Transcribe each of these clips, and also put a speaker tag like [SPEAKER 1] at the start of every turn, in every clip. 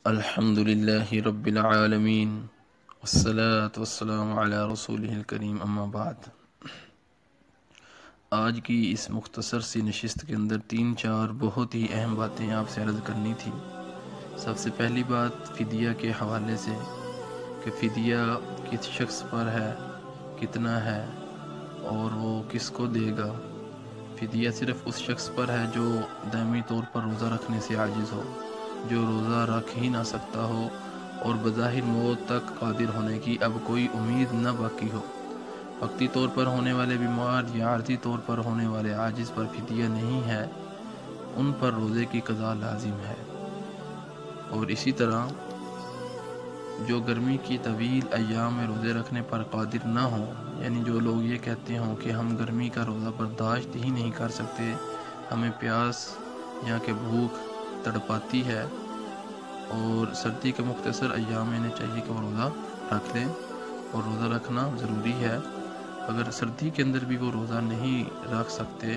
[SPEAKER 1] الحمدللہ رب العالمین والصلاة والسلام علی رسولہ الکریم، اما بعد۔ آج کی اس مختصر سی نشست کے اندر 3-4 بہت ہی اہم باتیں آپ سے عرض کرنی تھی۔ سب سے پہلی بات فدیہ کے حوالے سے کہ فدیہ کس شخص پر ہے، کتنا ہے اور وہ کس کو دے گا۔ فدیہ صرف اس شخص پر ہے جو دائمی طور پر روزہ رکھنے سے عاجز ہو، جو روزہ رکھ ہی نہ سکتا ہو اور بظاہر موت تک قادر ہونے کی اب کوئی امید نہ باقی ہو۔ وقتی طور پر ہونے والے بیمار یا عارضی طور پر ہونے والے عاجز پر فدیہ نہیں ہے، ان پر روزے کی قضا لازم ہے۔ اور اسی طرح جو گرمی کی طویل ایام میں روزے رکھنے پر قادر نہ ہوں، یعنی جو لوگ یہ کہتے ہوں کہ ہم گرمی کا روزہ برداشت ہی نہیں کر سکتے، ہمیں پیاس یا کہ بھوک تڑپاتی ہے اور سردی کے مختصر ایام میں انہیں چاہیے کہ وہ روزہ رکھ لیں، اور روزہ رکھنا ضروری ہے۔ اگر سردی کے اندر بھی وہ روزہ نہیں رکھ سکتے،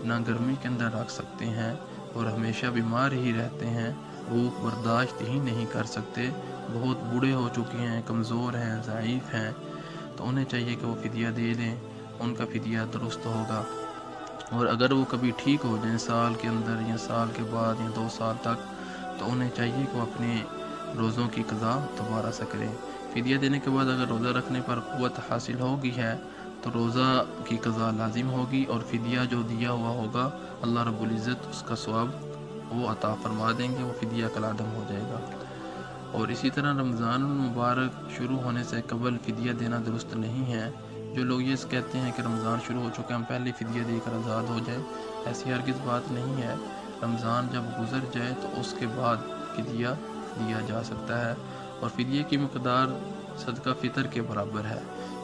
[SPEAKER 1] نہ گرمی کے اندر رکھ سکتے ہیں اور ہمیشہ بیمار ہی رہتے ہیں، بھوک برداشت ہی نہیں کر سکتے، بہت بوڑھے ہو چکے ہیں، کمزور ہیں، ضعیف ہیں، تو انہیں چاہیے کہ وہ فدیہ دے دیں، ان کا فدیہ درست ہوگا۔ اور اگر وہ کبھی ٹھیک ہو جائیں سال کے اندر یا سال کے بعد یا 2 سال تک، تو انہیں چاہیے کہ وہ اپنے روزوں کی قضا دوبارہ سے کریں۔ فدیہ دینے کے بعد اگر روزہ رکھنے پر قوت حاصل ہوگی ہے تو روزہ کی قضا لازم ہوگی، اور فدیہ جو دیا ہوا ہوگا اللہ رب العزت اس کا ثواب وہ عطا فرما دیں گے، وہ فدیہ کالعدم ہو جائے گا۔ اور اسی طرح رمضان المبارک شروع ہونے سے قبل فدیہ دینا درست نہیں ہے۔ جو لوگ یہ کہتے ہیں کہ رمضان شروع ہو چکے ہم پہلے فدیہ دے کر آزاد ہو جائے، ایسی ہرگز بات نہیں ہے۔ رمضان جب گزر جائے تو اس کے بعد فدیہ دیا جا سکتا ہے، اور فدیہ کی مقدار صدقہ فطر کے برابر ہے،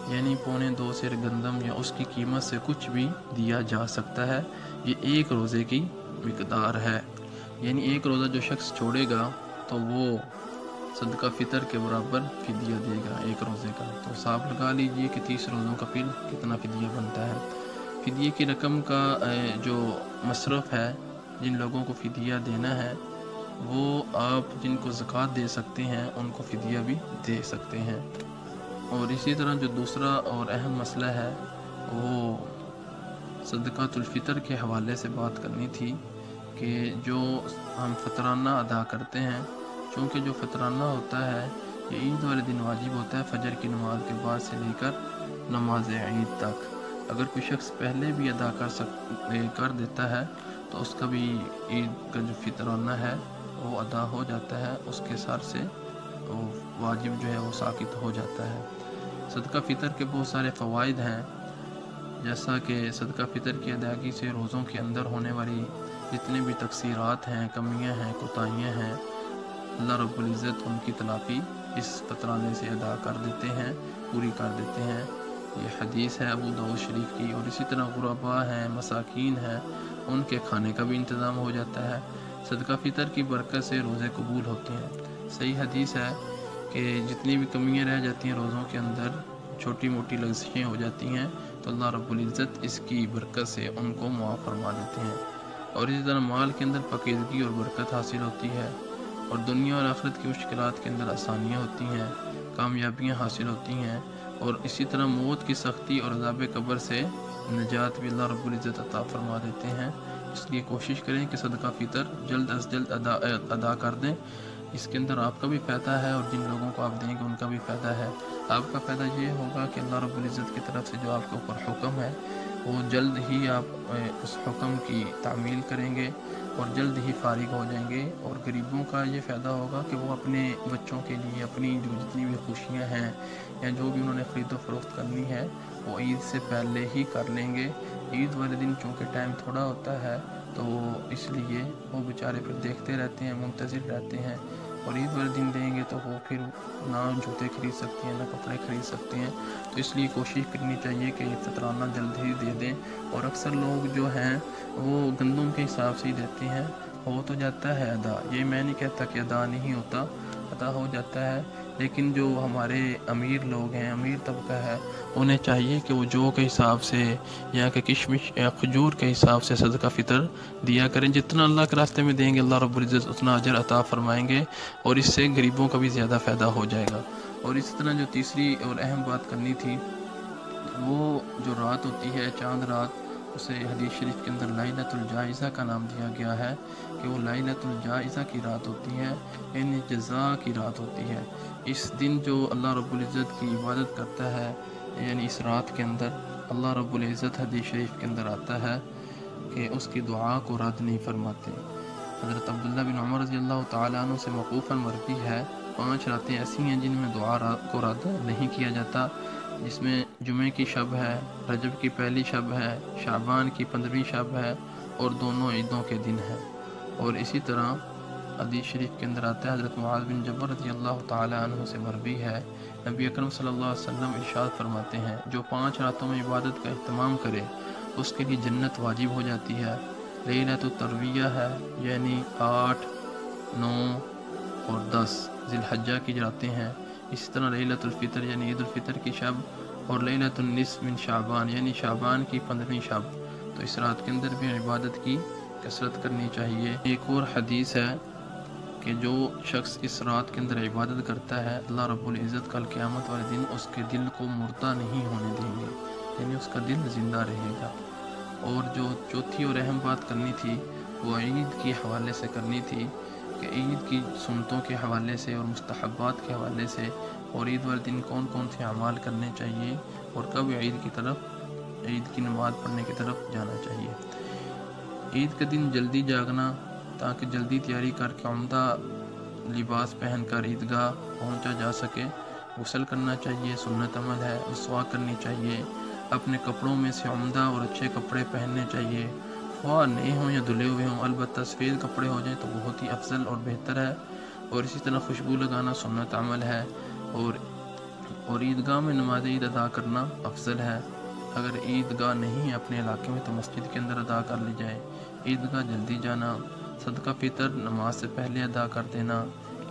[SPEAKER 1] یعنی 2.25 سیر گندم یا اس کی قیمت سے کچھ بھی دیا جا سکتا ہے۔ یہ ایک روزے کی مقدار ہے، یعنی ایک روزہ جو شخص چھوڑے گا تو وہ صدقہ فطر کے برابر فدیہ دے گا ایک روزے کا۔ تو حساب لگا لیجئے کہ 30 روزوں کا پھر کتنا فدیہ بنتا ہے۔ فدیہ کی رقم کا جو مصرف ہے، جن لوگوں کو فدیہ دینا ہے، وہ آپ جن کو زکوٰۃ دے سکتے ہیں ان کو فدیہ بھی دے سکتے ہیں۔ اور اسی طرح جو دوسرا اور اہم مسئلہ ہے وہ صدقۃ الفطر کے حوالے سے بات کرنی تھی کہ جو ہم فطرانہ ادا کرتے ہیں، چونکہ جو فطرانہ ہوتا ہے یہ عید والے دن واجب ہوتا ہے، فجر کی نماز کے بعد سے لے کر نماز عید تک۔ اگر کوئی شخص پہلے بھی ادا کر دیتا ہے تو اس کا بھی عید کا جو فطرانہ ہے وہ ادا ہو جاتا ہے، اس کے سر سے وہ واجب جو ہے وہ ساقط ہو جاتا ہے۔ صدقہ فطر کے بہت سارے فوائد ہیں، جیسا کہ صدقہ فطر کی ادائیگی سے روزوں کے اندر ہونے والی جتنے بھی تقصیرات ہیں، کمیاں ہیں، کوتاہیاں ہیں، اللہ رب العزت ان کی تلافی اس فطرانے سے ادا کر دیتے ہیں، پوری کر دیتے ہیں۔ یہ حدیث ہے ابو داؤد شریف کی۔ اور اسی طرح غرباء ہیں، مساکین ہیں، ان کے کھانے کا بھی انتظام ہو جاتا ہے۔ صدقہ فطر کی برکت سے روزے قبول ہوتے ہیں۔ صحیح حدیث ہے کہ جتنی بھی کمیاں رہ جاتی ہیں روزوں کے اندر، چھوٹی موٹی لغزشیں ہو جاتی ہیں، تو اللہ رب العزت اس کی برکت سے ان کو معاف فرما دیتے ہیں۔ اور اسی طرح مال کے اندر پاکیزگی اور برکت حاصل ہوتی ہے، اور دنیا اور آخرت کی مشکلات کے اندر آسانیاں ہوتی ہیں، کامیابیاں حاصل ہوتی ہیں، اور اسی طرح موت کی سختی اور عذاب قبر سے نجات بھی اللہ رب العزت عطا فرما دیتے ہیں۔ اس لیے کوشش کریں کہ صدقہ فطر جلد از جلد ادا کر دیں۔ اس کے اندر آپ کا بھی فائدہ ہے اور جن لوگوں کو آپ دیں گے ان کا بھی فائدہ ہے۔ آپ کا فائدہ یہ ہوگا کہ اللہ رب العزت کی طرف سے جو آپ کے اوپر حکم ہے وہ جلد ہی آپ اس حکم کی تعمیل کریں گے اور جلد ہی فارغ ہو جائیں گے، اور غریبوں کا یہ فائدہ ہوگا کہ وہ اپنے بچوں کے لیے اپنی جو جتنی بھی خوشیاں ہیں یا جو بھی انہوں نے خرید و فروخت کرنی ہے وہ عید سے پہلے ہی کر لیں گے۔ عید والے دن چونکہ ٹائم تھوڑا ہوتا ہے تو اس لیے وہ بیچارے پھر دیکھتے رہتے ہیں، منتظر رہتے ہیں، اور عید والے دن دیں گے تو وہ پھر نہ جوتے خرید سکتے ہیں، نہ کپڑے خرید سکتے ہیں۔ تو اس لیے کوشش کرنی چاہیے کہ یہ فطرانہ جلد ہی دے دیں۔ اور اکثر لوگ جو ہیں وہ گندم کے حساب سے ہی دیتے ہیں، ہو تو جاتا ہے ادا، یہ میں نہیں کہتا کہ ادا نہیں ہوتا، ادا ہو جاتا ہے، لیکن جو ہمارے امیر لوگ ہیں، امیر طبقہ ہے، انہیں چاہیے کہ وہ جو کے حساب سے یا کہ کشمش یا کھجور کے حساب سے صدقہ فطر دیا کریں۔ جتنا اللہ کے راستے میں دیں گے اللہ رب العزت اتنا اجر عطا فرمائیں گے، اور اس سے غریبوں کا بھی زیادہ فائدہ ہو جائے گا۔ اور اسی طرح جو تیسری اور اہم بات کرنی تھی، وہ جو رات ہوتی ہے چاند رات، اسے حدیث شریف کے اندر لیلۃ الجائزہ کا نام دیا گیا ہے کہ وہ لیلۃ الجائزہ کی رات ہوتی ہے، یعنی جزا کی رات ہوتی ہے۔ اس دن جو اللہ رب العزت کی عبادت کرتا ہے، یعنی اس رات کے اندر اللہ رب العزت حدیث شریف کے اندر آتا ہے کہ اس کی دعا کو رد نہیں فرماتے۔ حضرت عبداللہ بن عمر رضی اللہ تعالیٰ عنہ سے موقوفاً مروی ہے، 5 راتیں ایسی ہیں جن میں دعا کو رد نہیں کیا جاتا، جس میں جمعے کی شب ہے، رجب کی پہلی شب ہے، شعبان کی 15ویں شب ہے، اور دونوں عیدوں کے دن ہے۔ اور اسی طرح حدیث شریف کے اندر آتا ہے، حضرت معاذ بن جبل رضی اللہ تعالیٰ عنہ سے مروی ہے، نبی اکرم صلی اللہ علیہ وسلم ارشاد فرماتے ہیں، جو 5 راتوں میں عبادت کا اہتمام کرے اس کے لیے جنت واجب ہو جاتی ہے۔ لیلۃ الترویہ ہے، یعنی 8، 9 اور 10 ذی الحجہ کی راتیں ہیں۔ اسی طرح لیلۃ الفطر یعنی عید الفطر کی شب، اور لیلۃ النصف من شعبان یعنی شعبان کی 15ویں شب۔ تو اس رات کے اندر بھی عبادت کی کثرت کرنی چاہیے۔ ایک اور حدیث ہے کہ جو شخص اس رات کے اندر عبادت کرتا ہے، اللہ رب العزت کل قیامت والے دن اس کے دل کو مردہ نہیں ہونے دیں گے، یعنی اس کا دل زندہ رہے گا۔ اور جو چوتھی اور اہم بات کرنی تھی وہ عید کے حوالے سے کرنی تھی کہ عید کی سنتوں کے حوالے سے اور مستحبات کے حوالے سے، اور عید والے دن کون کون سے اعمال کرنے چاہیے، اور کب عید کی نماز پڑھنے کی طرف جانا چاہیے۔ عید کے دن جلدی جاگنا تاکہ جلدی تیاری کر کے عمدہ لباس پہن کر عیدگاہ پہنچا جا سکے۔ غسل کرنا چاہیے، سنت عمل ہے، مسواک کرنی چاہیے، اپنے کپڑوں میں سے عمدہ اور اچھے کپڑے پہننے چاہیے، خواہ نئے ہوں یا دھلے ہوئے ہوں، البتہ سفید کپڑے ہو جائیں تو بہت ہی افضل اور بہتر ہے۔ اور اسی طرح خوشبو لگانا سنت عمل ہے، اور عیدگاہ میں نماز عید ادا کرنا افضل ہے۔ اگر عیدگاہ نہیں ہے اپنے علاقے میں تو مسجد کے اندر ادا کر لی جائے۔ عیدگاہ جلدی جانا، صدقہ فطر نماز سے پہلے ادا کر دینا،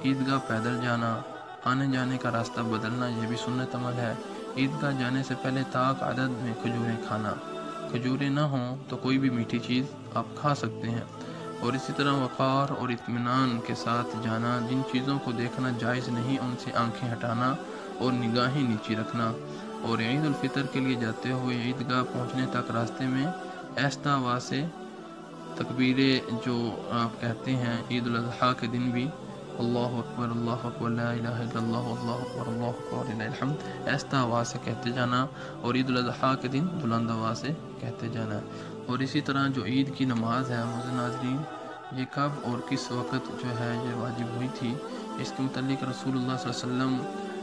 [SPEAKER 1] عیدگاہ پیدل جانا، آنے جانے کا راستہ بدلنا، یہ بھی سنت عمل ہے۔ عیدگاہ جانے سے پہلے طاق عدد میں کھجوریں کھانا، کھجوریں نہ ہوں تو کوئی بھی میٹھی چیز آپ کھا سکتے ہیں۔ اور اسی طرح وقار اور اطمینان کے ساتھ جانا، جن چیزوں کو دیکھنا جائز نہیں ان سے آنکھیں ہٹانا اور نگاہیں نیچی رکھنا۔ اور عید الفطر کے لیے جاتے ہوئے عیدگاہ پہنچنے تک راستے میں ایستا آواز سے تکبیریں جو آپ کہتے ہیں، عید الاضحیٰ کے دن بھی اللہ اکبر لا الہ الا اللہ اللہ اکبر وللہ الحمد ایستا آواز سے کہتے جانا، اور عید الاضحیٰ کے دن بلند آواز سے کہتے جانا۔ اور اسی طرح جو عید کی نماز ہے معزز ناظرین، یہ کب اور کس وقت جو ہے یہ واجب ہوئی تھی، اس کے متعلق رسول اللہ صلی اللہ علیہ وسلم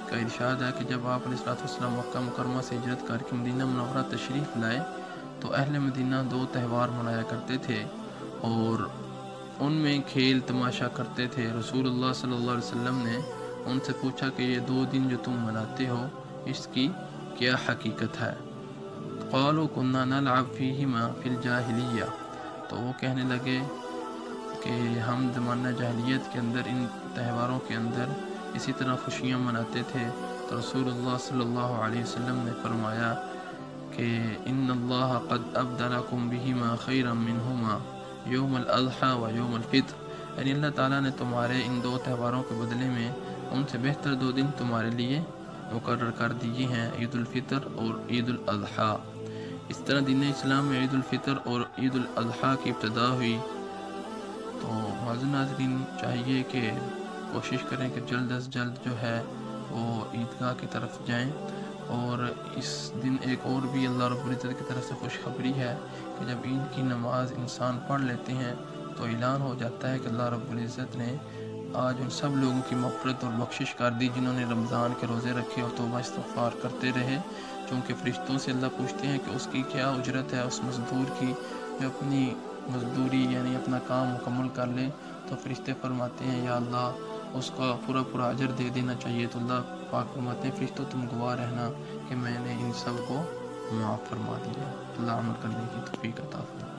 [SPEAKER 1] کا ارشاد ہے کہ جب آپ علیہ السلام مکہ مکرمہ سے ہجرت کر کے مدینہ منورہ تشریف لائے تو اہل مدینہ 2 تہوار منایا کرتے تھے، اور ان میں کھیل تماشا کرتے تھے۔ رسول اللہ صلی اللہ علیہ وسلم نے ان سے پوچھا کہ یہ 2 دن جو تم مناتے ہو اس کی کیا حقیقت ہے؟ قالوا كنا نلعب فيهما في الجاہلیہ، تو وہ کہنے لگے کہ ہم زمانہ جاہلیت کے اندر ان تہواروں کے اندر اسی طرح خوشیاں مناتے تھے۔ تو رسول اللہ صلی اللہ علیہ وسلم نے فرمایا کہ ان اللہ قد ابدلکم بہما خیرا منہما یوم الاضحیٰ و یوم الفطر، یعنی اللہ تعالیٰ نے تمہارے ان 2 تہواروں کے بدلے میں ان سے بہتر 2 دن تمہارے لیے مقرر کر دیے ہیں، عید الفطر اور عید الاضحیٰ۔ اس طرح دین اسلام میں عید الفطر اور عید الاضحیٰ کی ابتدا ہوئی۔ تو معزز ناظرین چاہیے کہ کوشش کریں کہ جلد از جلد جو ہے وہ عیدگاہ کی طرف جائیں۔ اور اس دن ایک اور بھی اللہ رب العزت کی طرف سے خوشخبری ہے کہ جب عید کی نماز انسان پڑھ لیتے ہیں تو اعلان ہو جاتا ہے کہ اللہ رب العزت نے آج ان سب لوگوں کی مغفرت اور بخشش کر دی جنہوں نے رمضان کے روزے رکھے اور توبہ استغفار کرتے رہے، چونکہ فرشتوں سے اللہ پوچھتے ہیں کہ اس کی کیا اجرت ہے اس مزدور کی جو اپنی مزدوری یعنی اپنا کام مکمل کر لے، تو فرشتے فرماتے ہیں یا اللہ اس کا پورا اجر دے دینا چاہیے۔ تو اللہ پاک فرماتے ہیں فرشتوں تم گواہ رہنا کہ میں نے ان سب کو معاف فرما دیا۔ اللہ عمل کرنے کی توفیق عطا فرمائے۔